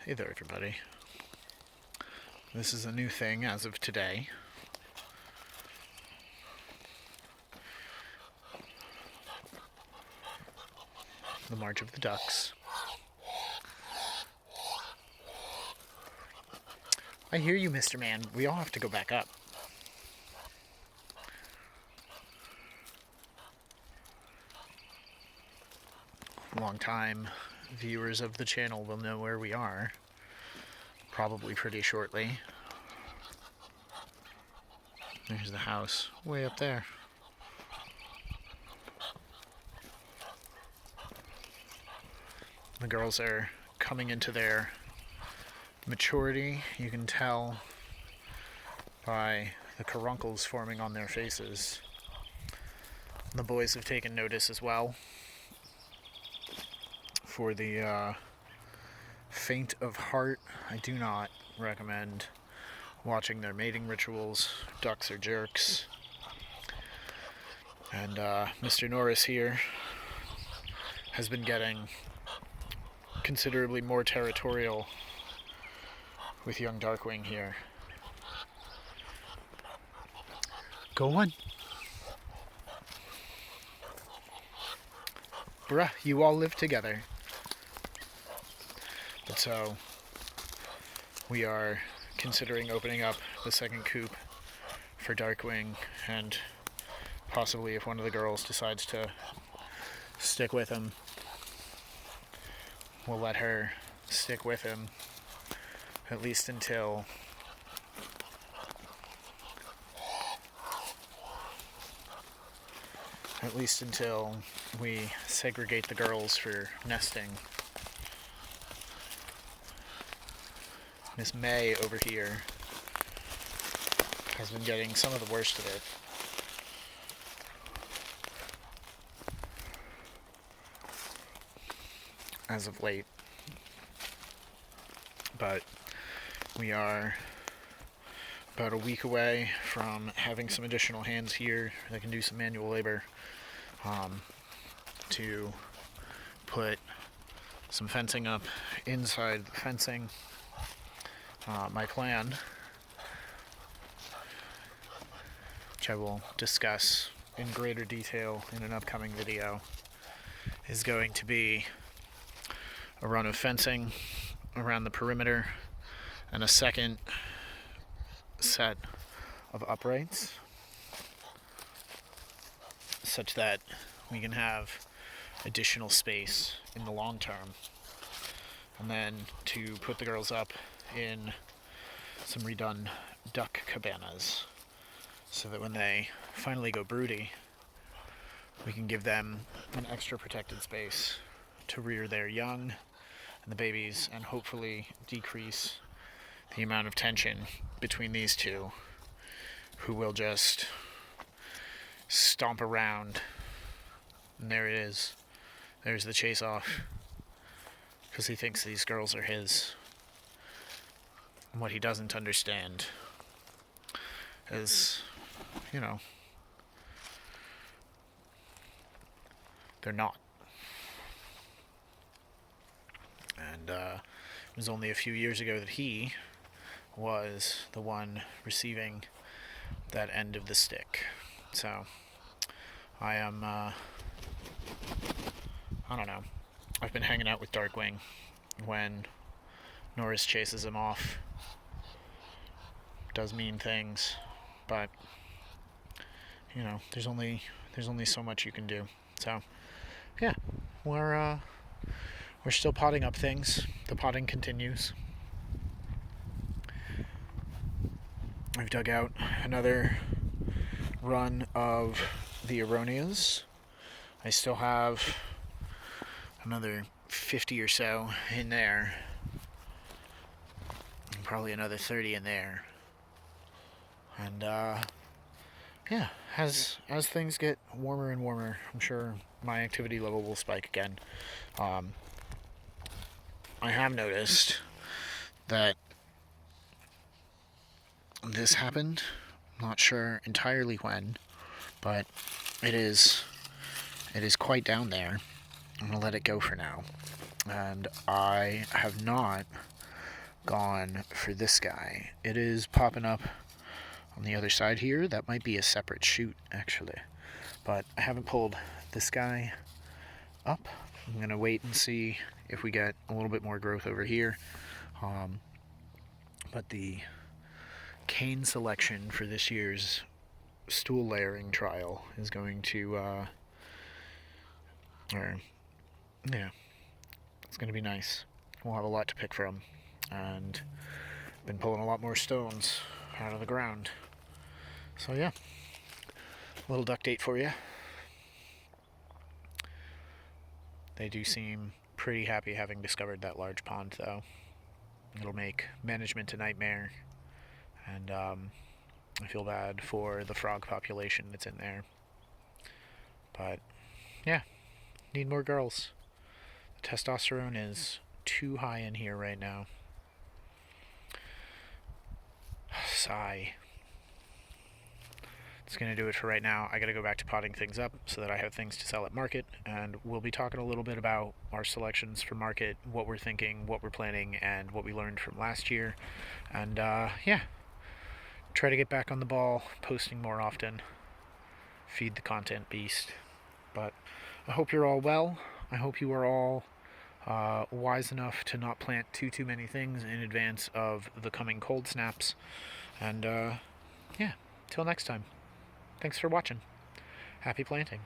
Hey there, everybody. This is a new thing as of today. The March of the Ducks. I hear you, Mr. Man. We all have to go back up. Long-time viewers of the channel will know where we are. Probably pretty shortly. There's the house, way up there. The girls are coming into their maturity. You can tell by the caruncles forming on their faces. The boys have taken notice as well. For the faint of heart, I do not recommend watching their mating rituals. Ducks are jerks. And Mr. Norris here has been getting considerably more territorial with young Darkwing here. Go on. Bruh, you all live together. But so, we are considering opening up the second coop for Darkwing, and possibly if one of the girls decides to stick with him, we'll let her stick with him at least until we segregate the girls for nesting. Miss May over here has been getting some of the worst of it. As of late. But we are about a week away from having some additional hands here that can do some manual labor to put some fencing up inside the fencing. My plan, which I will discuss in greater detail in an upcoming video, is going to be a run of fencing around the perimeter and a second set of uprights, such that we can have additional space in the long term, and then to put the girls up in some redone duck cabanas, so that when they finally go broody, we can give them an extra protected space to rear their young and the babies, and hopefully decrease the amount of tension between these two, who will just stomp around. And there it is. There's the chase off, because he thinks these girls are his. And what he doesn't understand is, they're not. And it was only a few years ago that he was the one receiving that end of the stick. So I am, I don't know. I've been hanging out with Darkwing when Norris chases him off. Does mean things, but there's only so much you can do. So yeah, we're still potting up things. The potting continues. I've dug out another run of the aronias. I still have another 50 or so in there, and probably another 30 in there. And yeah, as things get warmer and warmer, I'm sure my activity level will spike again. I have noticed that this happened. I'm not sure entirely when, but it is quite down there. I'm gonna let it go for now. And I have not gone for this guy. It is popping up on the other side here. That might be a separate shoot, actually. But I haven't pulled this guy up. I'm going to wait and see if we get a little bit more growth over here. But the cane selection for this year's stool layering trial is going to, it's going to be nice. We'll have a lot to pick from, and been pulling a lot more stones out of the ground. So yeah, a little duct date for you. They do seem pretty happy having discovered that large pond, though. It'll make management a nightmare, and I feel bad for the frog population that's in there. But yeah, need more girls. The testosterone is too high in here right now. Sigh. That's going to do it for right now. I got to go back to potting things up so that I have things to sell at market, and we'll be talking a little bit about our selections for market, what we're thinking, what we're planning, and what we learned from last year. And yeah, try to get back on the ball, posting more often, feed the content beast. But I hope you're all well. I hope you are all wise enough to not plant too many things in advance of the coming cold snaps. And yeah, till next time. Thanks for watching. Happy planting.